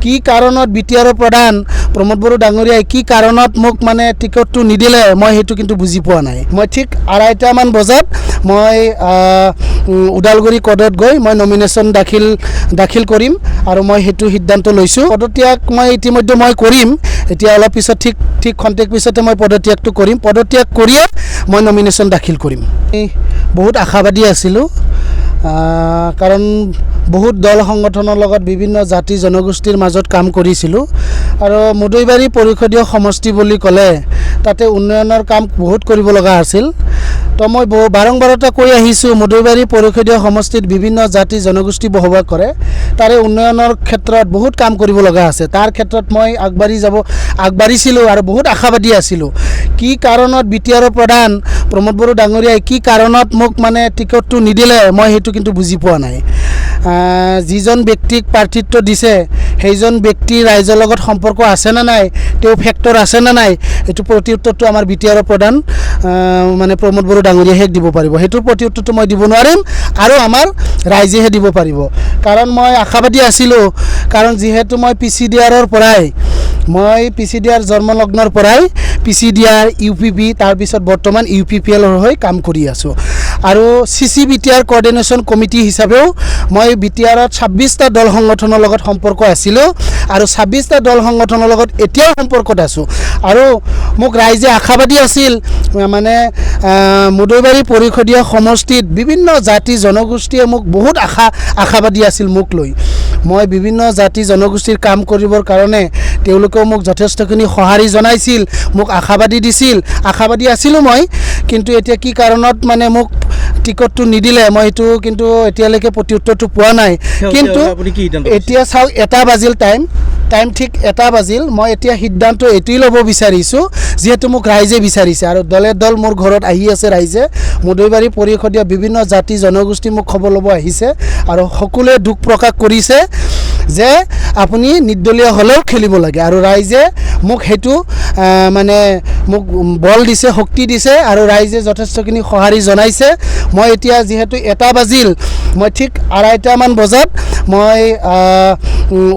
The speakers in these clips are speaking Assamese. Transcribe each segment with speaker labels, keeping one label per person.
Speaker 1: কি কাৰণত বিটিআৰৰ প্ৰধান প্ৰমোদ বড়ো ডাঙৰীয়াই কি কাৰণত মোক মানে টিকটটো নিদিলে মই সেইটো কিন্তু বুজি পোৱা নাই। মই ঠিক 2:30মান বজাত মই ওদালগুৰি কডত গৈ মই নমিনেশ্যন দাখিল কৰিম আৰু মই সেইটো সিদ্ধান্ত লৈছোঁ। পদত্যাগ মই ইতিমধ্যে মই কৰিম, এতিয়া অলপ পিছত ঠিক খন্তেক পিছতে মই পদত্যাগটো কৰিম। পদত্যাগ কৰিয়ে মই নমিনেশ্যন দাখিল কৰিম। বহুত আশাবাদী আছিলোঁ, কাৰণ বহুত দল সংগঠনৰ লগত বিভিন্ন জাতি জনগোষ্ঠীৰ মাজত কাম কৰিছিলোঁ আৰু মুদৈবাৰী পৰিষদীয় সমষ্টি বুলি ক'লে তাতে উন্নয়নৰ কাম বহুত কৰিব লগা আছিল। তো মই বাৰম্বাৰতে কৈ আহিছোঁ মুদৈবাৰী পৰিষদীয় সমষ্টিত বিভিন্ন জাতি জনগোষ্ঠী বসবাস কৰে, তাৰে উন্নয়নৰ ক্ষেত্ৰত বহুত কাম কৰিব লগা আছে। তাৰ ক্ষেত্ৰত মই আগবাঢ়িছিলোঁ আৰু বহুত আশাবাদী আছিলোঁ। কি কাৰণত বিটিআৰৰ প্ৰধান প্ৰমোদ বড়ো ডাঙৰীয়াই কি কাৰণত মোক মানে টিকটটো নিদিলে মই সেইটো কিন্তু বুজি পোৱা নাই। যিজন ব্যক্তিক প্ৰাৰ্থিত্ব দিছে সেইজন ব্যক্তি ৰাইজৰ লগত সম্পৰ্ক আছেনে নাই, তেওঁ ফেক্টৰ আছেনে নাই, এইটো প্ৰতি উত্তৰটো আমাৰ বিটিআৰৰ প্ৰধান মানে প্ৰমোদ বড়ো ডাঙৰীয়াহে দিব পাৰিব। সেইটোৰ প্ৰতি উত্তৰটো মই দিব নোৱাৰিম আৰু আমাৰ ৰাইজেহে দিব পাৰিব। কাৰণ মই আশাবাদী আছিলোঁ, কাৰণ যিহেতু মই PCDR-ৰ পৰাই PCDR জন্মলগ্নৰ পৰাই PCDR UPP তাৰপিছত বৰ্তমান UPPL-ৰ হৈ কাম কৰি আছোঁ আৰু CCBTR কোঅৰ্ডিনেশ্যন কমিটি হিচাপেও মই বিটিআৰত 26টা দল সংগঠনৰ লগত সম্পৰ্ক আছিলোঁ আৰু 26টা দল সংগঠনৰ লগত এতিয়াও সম্পৰ্কত আছোঁ। আৰু মোক ৰাইজে আশাবাদী আছিল, মানে মুদৈবাৰী পৰিষদীয় সমষ্টিত বিভিন্ন জাতি জনগোষ্ঠীয়ে মোক বহুত আশাবাদী আছিল মোক লৈ। মই বিভিন্ন জাতি জনগোষ্ঠীৰ কাম কৰিবৰ কাৰণে তেওঁলোকেও মোক যথেষ্টখিনি সঁহাৰি জনাইছিল, মোক আশাবাদী দিছিল, আশাবাদী আছিলোঁ মই। কিন্তু এতিয়া কি কাৰণত মানে মোক টিকটটো নিদিলে মই সেইটো কিন্তু এতিয়ালৈকে প্ৰতি উত্তৰটো পোৱা নাই। কিন্তু এতিয়া চাওক 1 বাজিল টাইম ঠিক 1 বাজিল। মই এতিয়া সিদ্ধান্ত এইটোৱেই ল'ব বিচাৰিছোঁ, যিহেতু মোক ৰাইজে বিচাৰিছে আৰু দল মোৰ ঘৰত আহি আছে। ৰাইজে মুদৈবাৰী পৰিষদীয় বিভিন্ন জাতি জনগোষ্ঠী মোক খবৰ ল'ব আহিছে আৰু সকলোৱে দুখ প্ৰকাশ কৰিছে যে আপুনি নিৰ্দলীয় হ'লেও খেলিব লাগে আৰু ৰাইজে মোক সেইটো মানে মোক বল দিছে, শক্তি দিছে আৰু ৰাইজে যথেষ্টখিনি সঁহাৰি জনাইছে। মই এতিয়া যিহেতু 1 বাজিল, মই ঠিক 2:30মান বজাত মই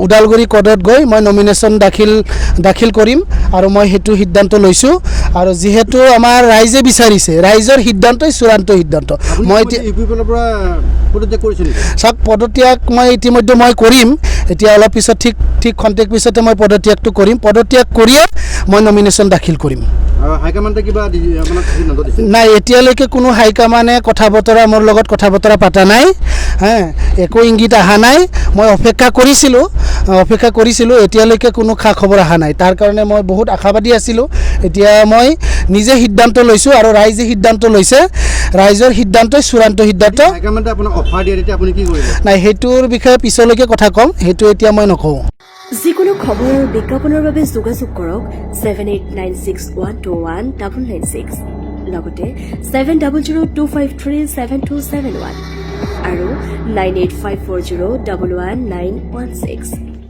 Speaker 1: ওদালগুৰি কডত গৈ মই নমিনেশ্যন দাখিল কৰিম আৰু মই সেইটো সিদ্ধান্ত লৈছোঁ। আৰু যিহেতু আমাৰ ৰাইজে বিচাৰিছে, ৰাইজৰ সিদ্ধান্তই চূড়ান্ত সিদ্ধান্ত। মই চাওক পদত্যাগ মই ইতিমধ্যে মই কৰিম, এতিয়া অলপ পিছত ঠিক খন্তেক পিছতে মই পদত্যাগটো কৰিম। পদত্যাগ কৰিয়ে মই নমিনেশ্যন দাখিল কৰিম। নাই, এতিয়ালৈকে কোনো হাইকমাণ্ডে মোৰ লগত কথা বতৰা পতা নাই, একো ইংগিত অহা নাই। মই অপেক্ষা কৰিছিলোঁ, এতিয়ালৈকে কোনো খা খবৰ অহা নাই। তাৰ কাৰণে মই বহুত আশাবাদী আছিলোঁ। এতিয়া মই নিজে সিদ্ধান্ত লৈছোঁ আৰু ৰাইজে সিদ্ধান্ত লৈছে, ৰাইজৰ সিদ্ধান্তই চূড়ান্ত সিদ্ধান্ত। নাই, সেইটোৰ বিষয়ে পিছলৈকে কথা ক'ম, সেইটো এতিয়া মই নকওঁ।
Speaker 2: যিকোনো খবৰ আৰু বিজ্ঞাপনৰ বাবে যোগাযোগ কৰক 7896121996 লগতে 7002537271 আৰু 9854011916।